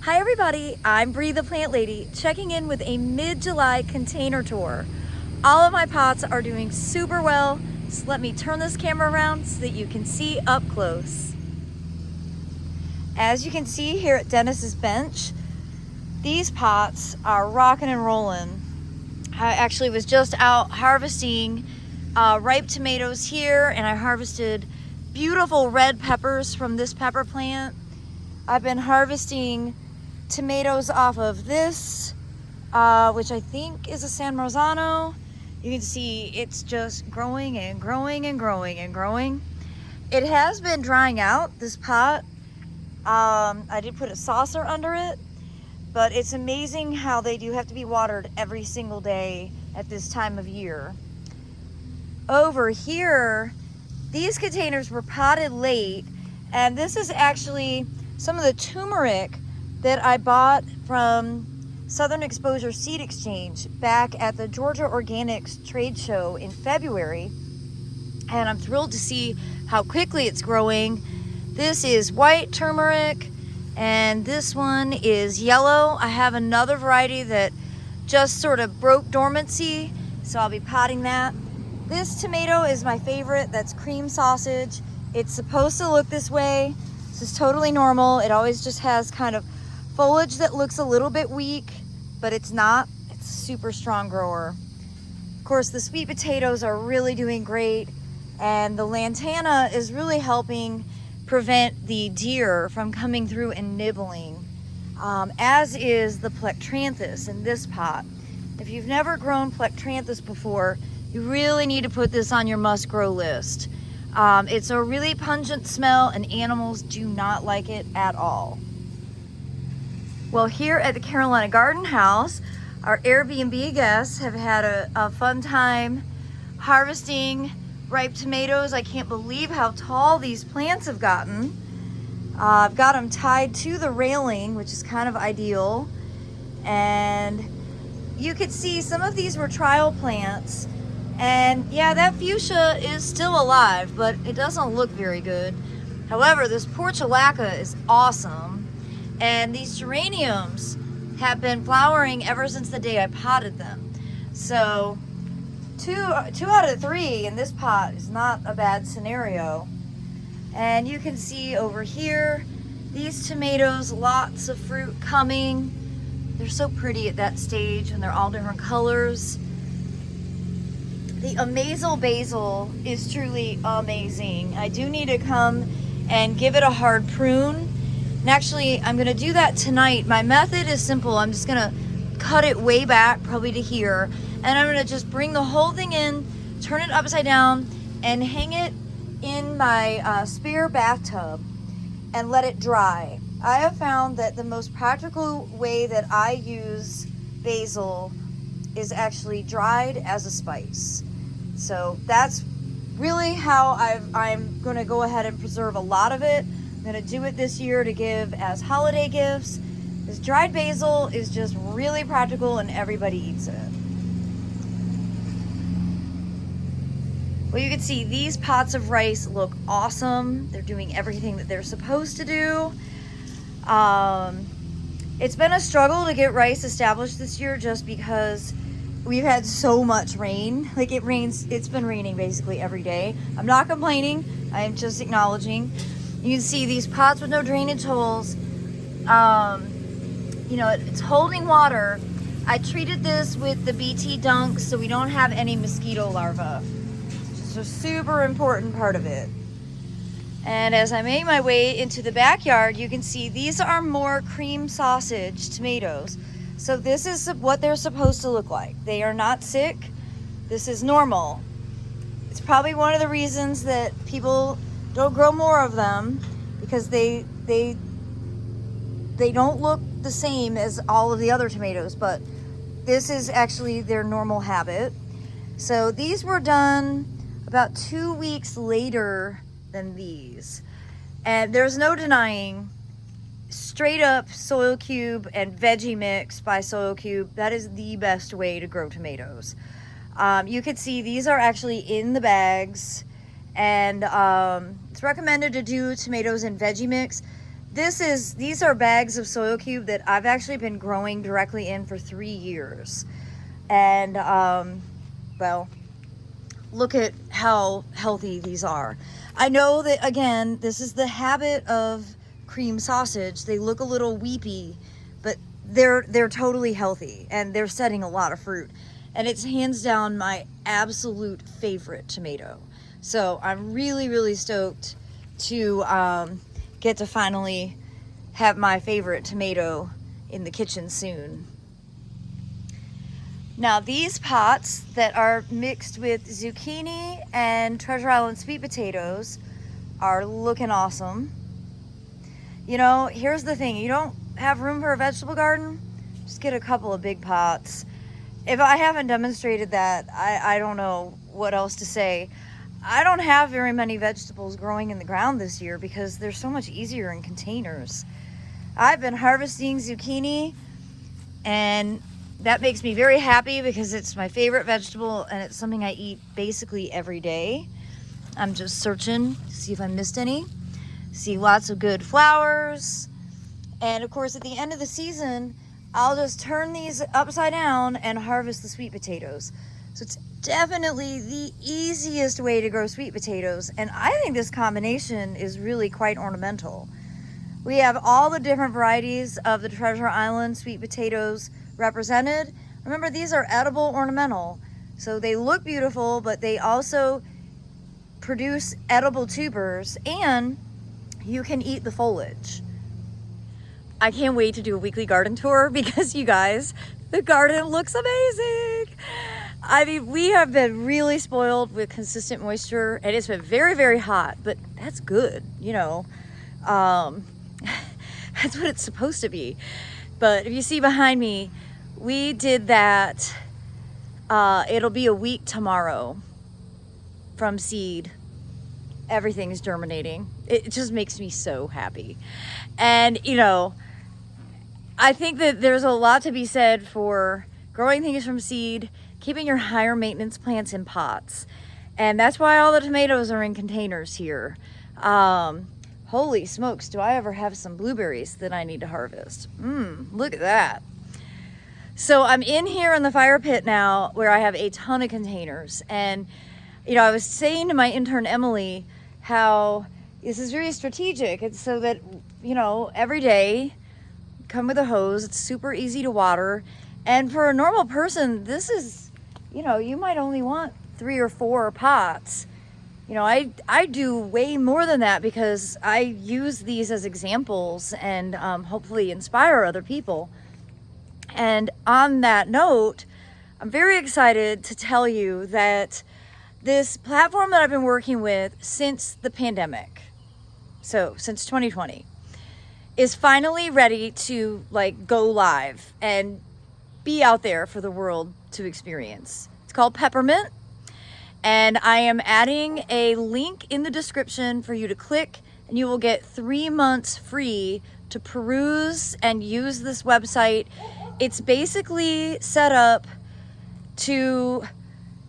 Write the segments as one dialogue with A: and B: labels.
A: Hi everybody, I'm Bree the Plant Lady, checking in with a mid-July container tour. All of my pots are doing super well, so let me turn this camera around so that you can see up close. As you can see here at Dennis's bench, these pots are rocking and rolling. I actually was just out harvesting ripe tomatoes here, and I harvested beautiful red peppers from this pepper plant. I've been harvesting tomatoes off of this, which I think is a San Marzano. You can see it's just growing and growing and growing and growing. It has been drying out, this pot. I did put a saucer under it, but it's amazing how they do have to be watered every single day at this time of year. Over here, these containers were potted late, and this is actually some of the turmeric that I bought from Southern Exposure Seed Exchange back at the Georgia Organics Trade Show in February. And I'm thrilled to see how quickly it's growing. This is white turmeric, and this one is yellow. I have another variety that just sort of broke dormancy, so I'll be potting that. This tomato is my favorite. That's cream sausage. It's supposed to look this way. This is totally normal. It always just has kind of foliage that looks a little bit weak, but it's not. It's a super strong grower. Of course, the sweet potatoes are really doing great, and the lantana is really helping prevent the deer from coming through and nibbling, as is the plectranthus in this pot. If you've never grown plectranthus before, you really need to put this on your must-grow list. It's a really pungent smell, and animals do not like it at all. Well, here at the Carolina Garden House, our Airbnb guests have had a fun time harvesting ripe tomatoes. I can't believe how tall these plants have gotten. I've got them tied to the railing, which is kind of ideal. And you could see some of these were trial plants. And yeah, that fuchsia is still alive, but it doesn't look very good. However, this portulaca is awesome. And these geraniums have been flowering ever since the day I potted them. So two out of 3 in this pot is not a bad scenario. And you can see over here, these tomatoes, lots of fruit coming. They're so pretty at that stage, and they're all different colors. The Amazel basil is truly amazing. I do need to come and give it a hard prune. And actually, I'm gonna do that tonight. My method is simple. I'm just gonna cut it way back, probably to here, and I'm gonna just bring the whole thing in, turn it upside down, and hang it in my spare bathtub and let it dry. I have found that the most practical way that I use basil is actually dried as a spice. So that's really how I'm gonna go ahead and preserve a lot of it. I'm gonna do it this year to give as holiday gifts. This dried basil is just really practical, and everybody eats it. Well, you can see these pots of rice look awesome. They're doing everything that they're supposed to do. It's been a struggle to get rice established this year just because we've had so much rain. Like, it's been raining basically every day. I'm not complaining, I am just acknowledging. You can see these pots with no drainage holes. You know, it's holding water. I treated this with the BT Dunk so we don't have any mosquito larvae. It's a super important part of it. And as I make my way into the backyard, you can see these are more cream sausage tomatoes. So this is what they're supposed to look like. They are not sick. This is normal. It's probably one of the reasons that people don't grow more of them, because they don't look the same as all of the other tomatoes, but this is actually their normal habit. So these were done about 2 weeks later than these. And there's no denying, straight up soil cube and veggie mix by soil cube, that is the best way to grow tomatoes. You can see these are actually in the bags, and it's recommended to do tomatoes in veggie mix. these are bags of soil cube that I've actually been growing directly in for 3 years. And, well, look at how healthy these are. I know that, again, this is the habit of cream sausage. They look a little weepy, but they're totally healthy, and they're setting a lot of fruit. And it's hands down my absolute favorite tomato. So I'm really, really stoked to get to finally have my favorite tomato in the kitchen soon. Now these pots that are mixed with zucchini and Treasure Island sweet potatoes are looking awesome. You know, here's the thing, you don't have room for a vegetable garden, just get a couple of big pots. If I haven't demonstrated that, I don't know what else to say. I don't have very many vegetables growing in the ground this year because they're so much easier in containers. I've been harvesting zucchini, and that makes me very happy because it's my favorite vegetable and it's something I eat basically every day. I'm just searching to see if I missed any. See lots of good flowers. And of course, at the end of the season, I'll just turn these upside down and harvest the sweet potatoes. So it's definitely the easiest way to grow sweet potatoes. And I think this combination is really quite ornamental. We have all the different varieties of the Treasure Island sweet potatoes represented. Remember, these are edible ornamental. So they look beautiful, but they also produce edible tubers, and you can eat the foliage. I can't wait to do a weekly garden tour because, you guys, the garden looks amazing. I mean, we have been really spoiled with consistent moisture, and it's been very, very hot, but that's good, you know. That's what it's supposed to be. But if you see behind me, we did that. It'll be a week tomorrow from seed. Everything's germinating. It just makes me so happy. And, you know, I think that there's a lot to be said for growing things from seed, keeping your higher maintenance plants in pots. And that's why all the tomatoes are in containers here. Holy smokes, do I ever have some blueberries that I need to harvest? Look at that. So I'm in here in the fire pit now where I have a ton of containers. And, you know, I was saying to my intern, Emily, how this is very strategic. It's so that, you know, every day, come with a hose. It's super easy to water. And for a normal person, this is, you know, you might only want 3 or 4 pots. You know, I do way more than that because I use these as examples and hopefully inspire other people. And on that note, I'm very excited to tell you that this platform that I've been working with since the pandemic, so since 2020, is finally ready to like go live and be out there for the world to experience. It's called Peppermint. And I am adding a link in the description for you to click, and you will get 3 months free to peruse and use this website. It's basically set up to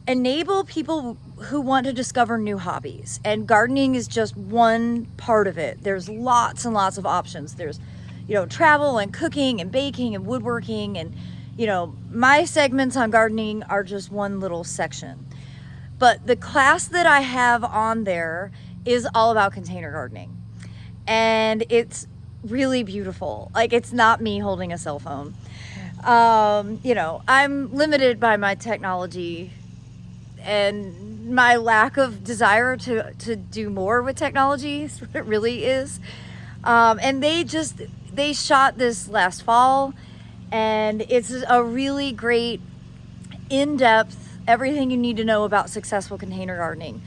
A: enable people who want to discover new hobbies, and gardening is just one part of it. There's lots and lots of options. There's, you know, travel and cooking and baking and woodworking, and, you know, my segments on gardening are just one little section. But the class that I have on there is all about container gardening. And it's really beautiful. Like, it's not me holding a cell phone. You know, I'm limited by my technology and my lack of desire to do more with technology. That's what it really is. And they shot this last fall, and it's a really great in-depth everything you need to know about successful container gardening.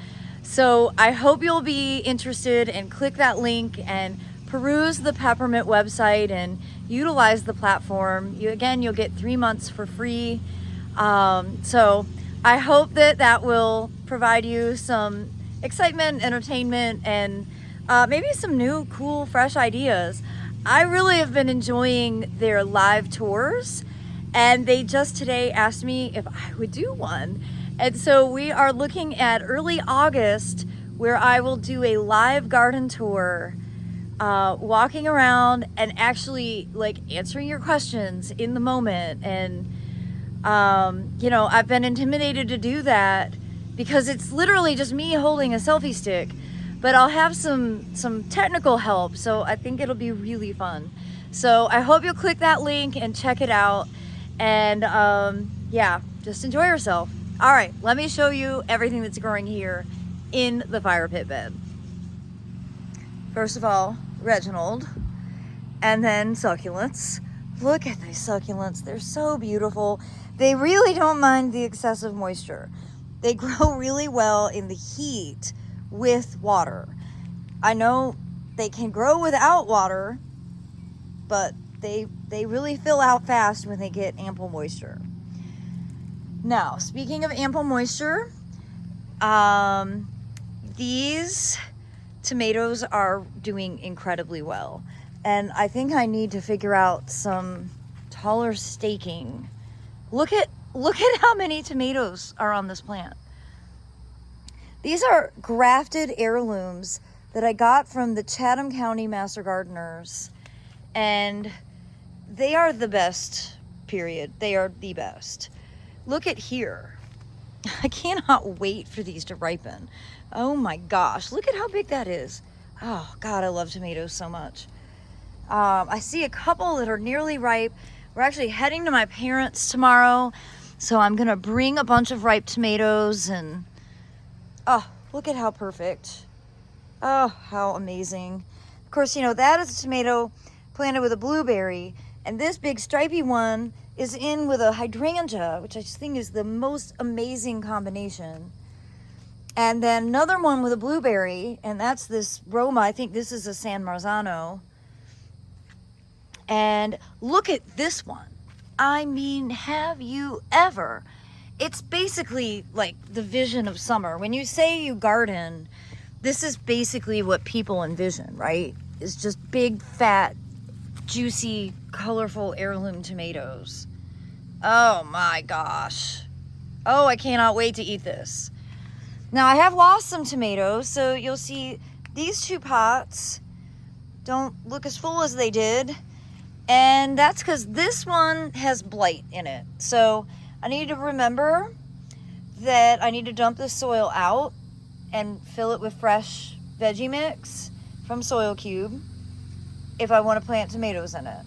A: So I hope you'll be interested and click that link and peruse the Peppermint website and utilize the platform. You'll get 3 months for free. So I hope that will provide you some excitement, entertainment, and maybe some new, cool, fresh ideas. I really have been enjoying their live tours, and they just today asked me if I would do one. And so we are looking at early August, where I will do a live garden tour walking around and actually like answering your questions in the moment. And you know, I've been intimidated to do that because it's literally just me holding a selfie stick, but I'll have some technical help, so I think it'll be really fun. So I hope you'll click that link and check it out, and yeah, just enjoy yourself. All right, let me show you everything that's growing here in the fire pit bed. First of all, Reginald, and then succulents. Look at these succulents, they're so beautiful. They really don't mind the excessive moisture. They grow really well in the heat with water. I know they can grow without water, but they really fill out fast when they get ample moisture. Now, speaking of ample moisture, these tomatoes are doing incredibly well. And I think I need to figure out some taller staking. Look at how many tomatoes are on this plant. These are grafted heirlooms that I got from the Chatham County Master Gardeners, and they are the best, period. They are the best. Look at here. I cannot wait for these to ripen. Oh my gosh, look at how big that is. Oh God, I love tomatoes so much. I see a couple that are nearly ripe. We're actually heading to my parents' tomorrow, so I'm gonna bring a bunch of ripe tomatoes, and oh, look at how perfect. Oh, how amazing. Of course, you know, that is a tomato planted with a blueberry, and this big stripy one is in with a hydrangea, which I just think is the most amazing combination. And then another one with a blueberry, and that's this Roma. I think this is a San Marzano. And look at this one. I mean, have you ever? It's basically like the vision of summer. When you say you garden, this is basically what people envision, right? It's just big, fat, juicy, colorful heirloom tomatoes. Oh my gosh. Oh, I cannot wait to eat this. Now, I have lost some tomatoes, so you'll see these two pots don't look as full as they did. And that's because this one has blight in it. So I need to remember that I need to dump the soil out and fill it with fresh veggie mix from Soil Cube if I want to plant tomatoes in it.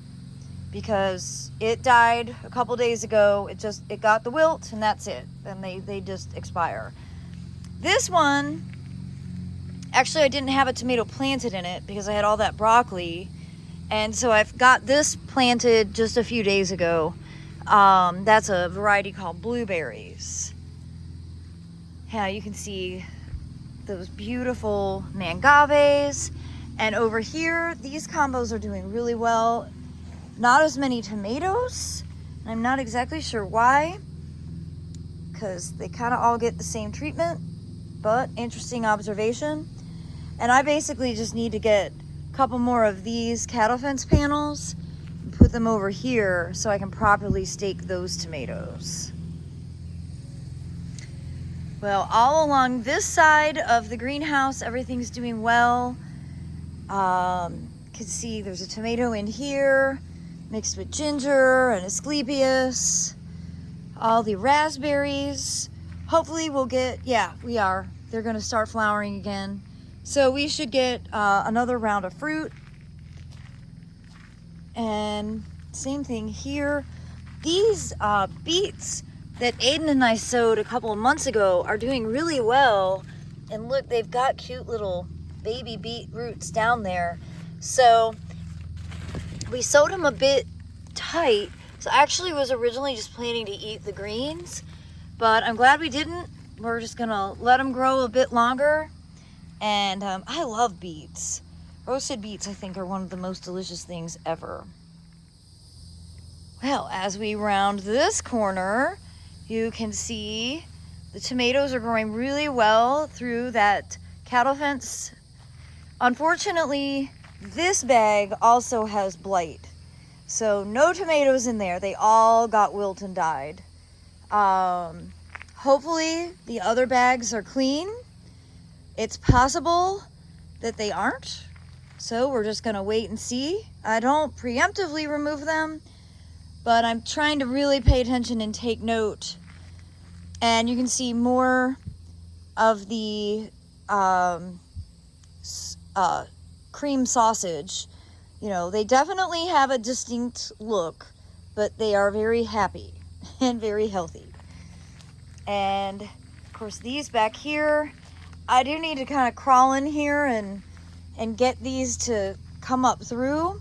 A: Because it died a couple days ago. It got the wilt, and that's it. Then they just expire. This one, actually I didn't have a tomato planted in it because I had all that broccoli. And so I've got this planted just a few days ago. That's a variety called blueberries. Yeah, you can see those beautiful mangaves. And over here, these combos are doing really well. Not as many tomatoes. I'm not exactly sure why, because they kind of all get the same treatment, but interesting observation. And I basically just need to get couple more of these cattle fence panels and put them over here so I can properly stake those tomatoes. Well, all along this side of the greenhouse, everything's doing well. You can see there's a tomato in here mixed with ginger and Asclepias. All the raspberries. Hopefully we'll get, yeah, we are. They're gonna start flowering again. So we should get another round of fruit. And same thing here. These beets that Aiden and I sowed a couple of months ago are doing really well. And look, they've got cute little baby beet roots down there. So we sowed them a bit tight. So I actually was originally just planning to eat the greens, but I'm glad we didn't. We're just gonna let them grow a bit longer. And I love beets. Roasted beets, I think, are one of the most delicious things ever. Well, as we round this corner, you can see the tomatoes are growing really well through that cattle fence. Unfortunately, this bag also has blight. So no tomatoes in there. They all got wilt and died. Hopefully the other bags are clean. It's possible that they aren't. So we're just gonna wait and see. I don't preemptively remove them, but I'm trying to really pay attention and take note. And you can see more of the cream sausage. You know, they definitely have a distinct look, but they are very happy and very healthy. And of course these back here, I do need to kind of crawl in here and get these to come up through.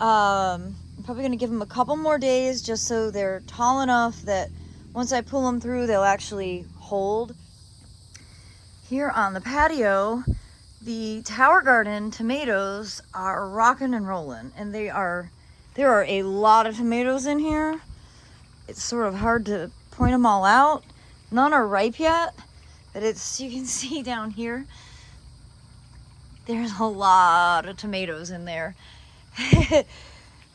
A: I'm probably going to give them a couple more days just so they're tall enough that once I pull them through, they'll actually hold. Here on the patio, the Tower Garden tomatoes are rocking and rolling, and there are a lot of tomatoes in here. It's sort of hard to point them all out. None are ripe yet, but you can see down here, there's a lot of tomatoes in there.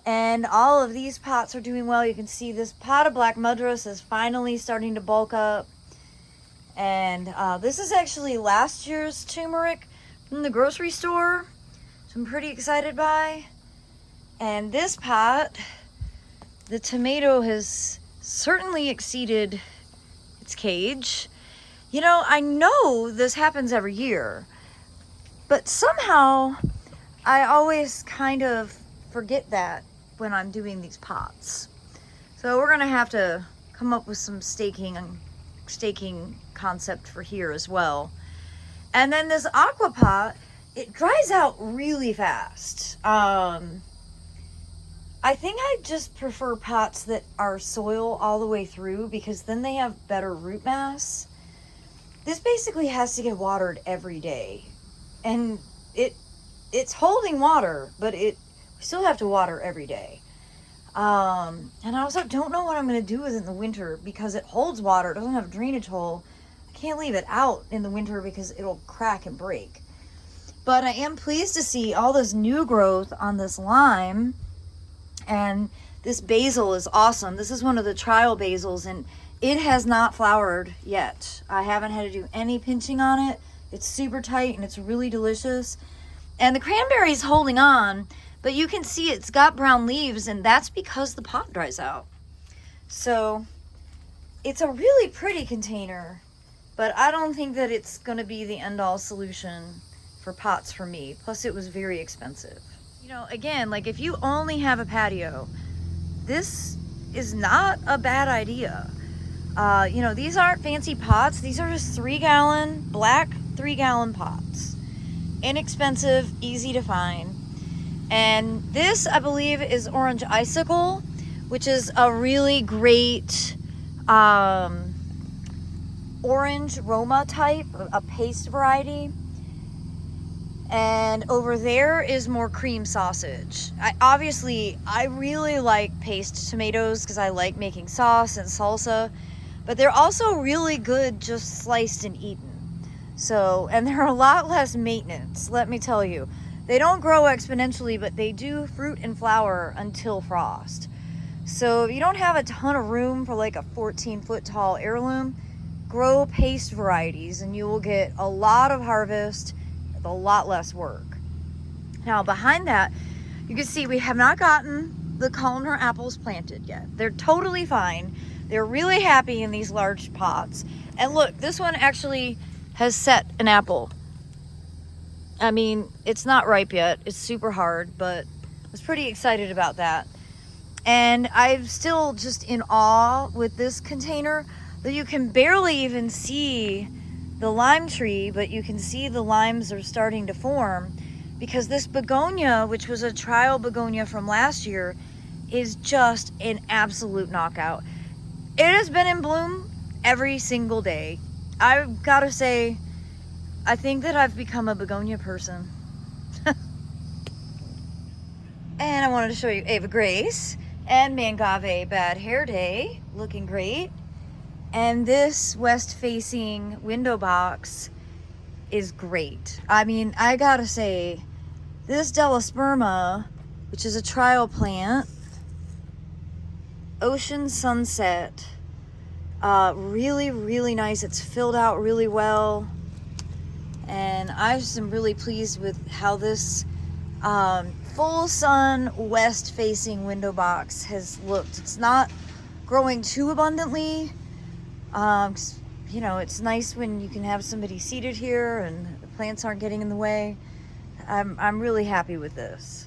A: And all of these pots are doing well. You can see this pot of black madras is finally starting to bulk up. And this is actually last year's turmeric from the grocery store, which I'm pretty excited by. And this pot, the tomato has certainly exceeded its cage. You know, I know this happens every year, but somehow I always kind of forget that when I'm doing these pots. So we're gonna have to come up with some staking concept for here as well. And then this aqua pot, it dries out really fast. I think I just prefer pots that are soil all the way through because then they have better root mass. This basically has to get watered every day. And it's holding water, but we still have to water every day. And I also don't know what I'm going to do with it in the winter because it holds water. It doesn't have a drainage hole. I can't leave it out in the winter because it'll crack and break. But I am pleased to see all this new growth on this lime. And this basil is awesome. This is one of the trial basils, and it has not flowered yet. I haven't had to do any pinching on it. It's super tight and it's really delicious. And the cranberry is holding on, but you can see it's got brown leaves, and that's because the pot dries out. So it's a really pretty container, but I don't think that it's going to be the end-all solution for pots for me. Plus it was very expensive. You know, again, like if you only have a patio, this is not a bad idea. You know, these aren't fancy pots. These are just 3-gallon, black 3-gallon pots. Inexpensive, easy to find. And this, I believe, is orange icicle, which is a really great orange Roma type, a paste variety. And over there is more cream sausage. I really like paste tomatoes because I like making sauce and salsa, but they're also really good just sliced and eaten. So, and they're a lot less maintenance, let me tell you. They don't grow exponentially, but they do fruit and flower until frost. So if you don't have a ton of room for like a 14-foot tall heirloom, grow paste varieties and you will get a lot of harvest with a lot less work. Now behind that, you can see we have not gotten the colander apples planted yet. They're totally fine. They're really happy in these large pots. And look, this one actually has set an apple. I mean, it's not ripe yet. It's super hard, but I was pretty excited about that. And I'm still just in awe with this container that you can barely even see the lime tree, but you can see the limes are starting to form because this begonia, which was a trial begonia from last year, is just an absolute knockout. It has been in bloom every single day. I've got to say, I think that I've become a begonia person. And I wanted to show you Ava Grace and Mangave Bad Hair Day, looking great. And this west-facing window box is great. I mean, I gotta say, this Delosperma, which is a trial plant, Ocean Sunset, really, really nice. It's filled out really well. And I just am really pleased with how this Full sun west facing window box has looked, it's not growing too abundantly. You know, it's nice when you can have somebody seated here and the plants aren't getting in the way. I'm really happy with this.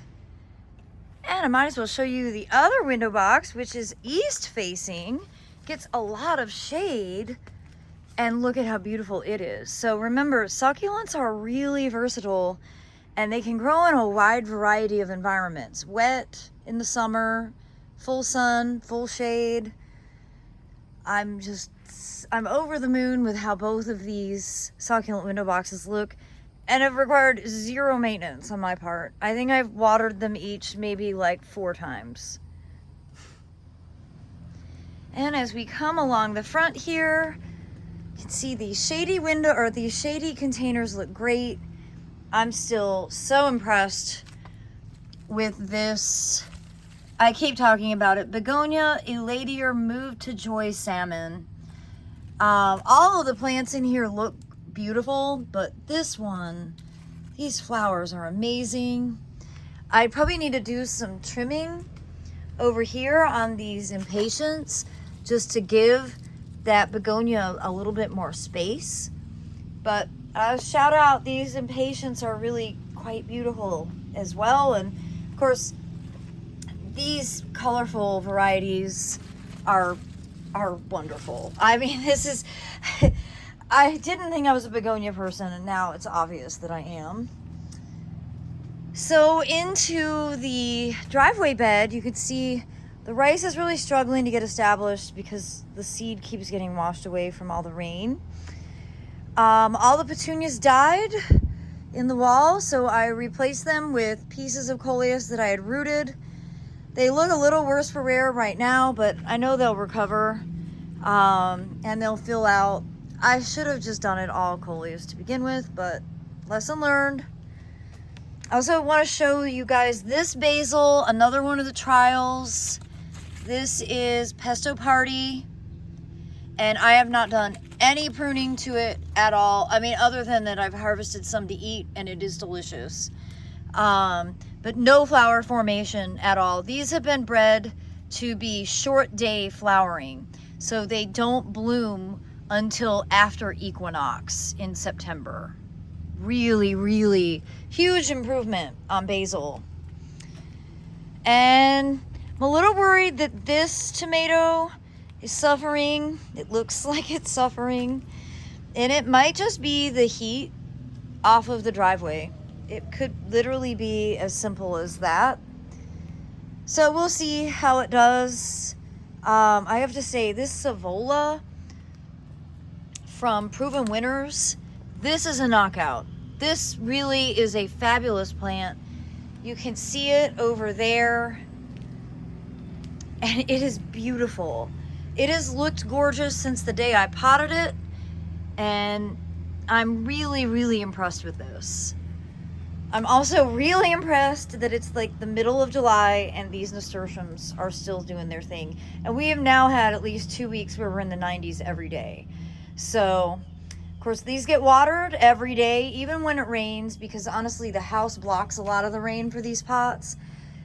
A: And I might as well show you the other window box, which is east facing. Gets a lot of shade, and look at how beautiful it is. So remember, succulents are really versatile and they can grow in a wide variety of environments. Wet in the summer, full sun, full shade. I'm over the moon with how both of these succulent window boxes look, and have required zero maintenance on my part. I think I've watered them each maybe like 4 times. And as we come along the front here, you can see these shady these shady containers look great. I'm still so impressed with this. I keep talking about it. Begonia elatior moved to joy salmon. All of the plants in here look beautiful, but this one, these flowers are amazing. I probably need to do some trimming over here on these impatiens just to give that begonia a little bit more space. But shout out, these impatiens are really quite beautiful as well. And of course, these colorful varieties are wonderful. I mean, this is I didn't think I was a begonia person, and now it's obvious that I am. So into the driveway bed, you can see the rice is really struggling to get established because the seed keeps getting washed away from all the rain. All the petunias died in the wall, so I replaced them with pieces of coleus that I had rooted. They look a little worse for wear right now, but I know they'll recover, and they'll fill out. I should have just done it all coleus to begin with, but lesson learned. I also want to show you guys this basil, another one of the trials. This is Pesto Party, and I have not done any pruning to it at all. I mean, other than that I've harvested some to eat, and it is delicious. But no flower formation at all. These have been bred to be short day flowering, so they don't bloom until after equinox in September. Really, really huge improvement on basil. And I'm a little worried that this tomato is suffering. It looks like it's suffering, and it might just be the heat off of the driveway. It could literally be as simple as that. So we'll see how it does. I have to say, this Savola from Proven Winners, this is a knockout. This really is a fabulous plant. You can see it over there, and it is beautiful. It has looked gorgeous since the day I potted it, and I'm really, really impressed with this. I'm also really impressed that it's like the middle of July and these nasturtiums are still doing their thing. And we have now had at least 2 weeks where we're in the 90s every day. So, of course, these get watered every day, even when it rains, because honestly, the house blocks a lot of the rain for these pots.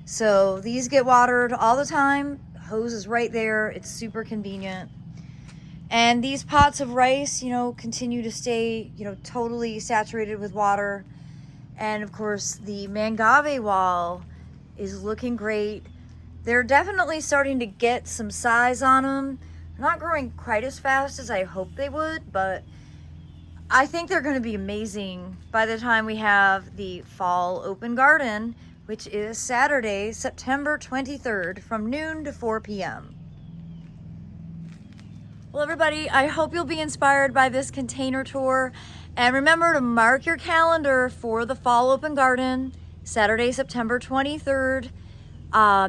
A: So these get watered all the time. The hose is right there. It's super convenient. And these pots of rice, you know, continue to stay, you know, totally saturated with water. And of course, the mangave wall is looking great. They're definitely starting to get some size on them. They're not growing quite as fast as I hoped they would, but I think they're going to be amazing by the time we have the fall open garden, which is Saturday, September 23rd from noon to 4 p.m. Well, everybody, I hope you'll be inspired by this container tour. And remember to mark your calendar for the fall open garden, Saturday, September 23rd,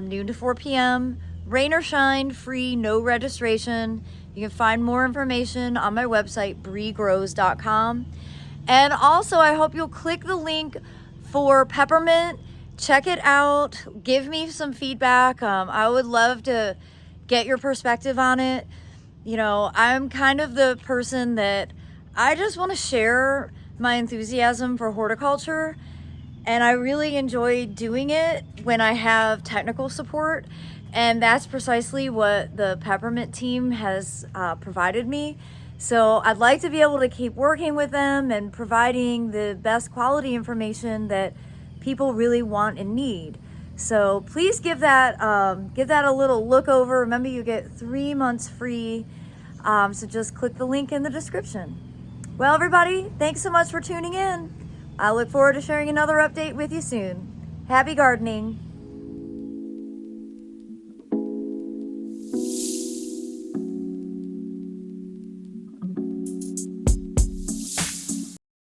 A: noon to 4 p.m. Rain or shine, free, no registration. You can find more information on my website, breegrows.com. And also, I hope you'll click the link for peppermint. Check it out. Give me some feedback. I would love to get your perspective on it. You know, I'm kind of the person that I just want to share my enthusiasm for horticulture, and I really enjoy doing it when I have technical support, and that's precisely what the peppermint team has provided me. So I'd like to be able to keep working with them and providing the best quality information that people really want and need. So please give that a little look over. Remember, you get 3 months free. So just click the link in the description. Well, everybody, thanks so much for tuning in. I look forward to sharing another update with you soon. Happy gardening.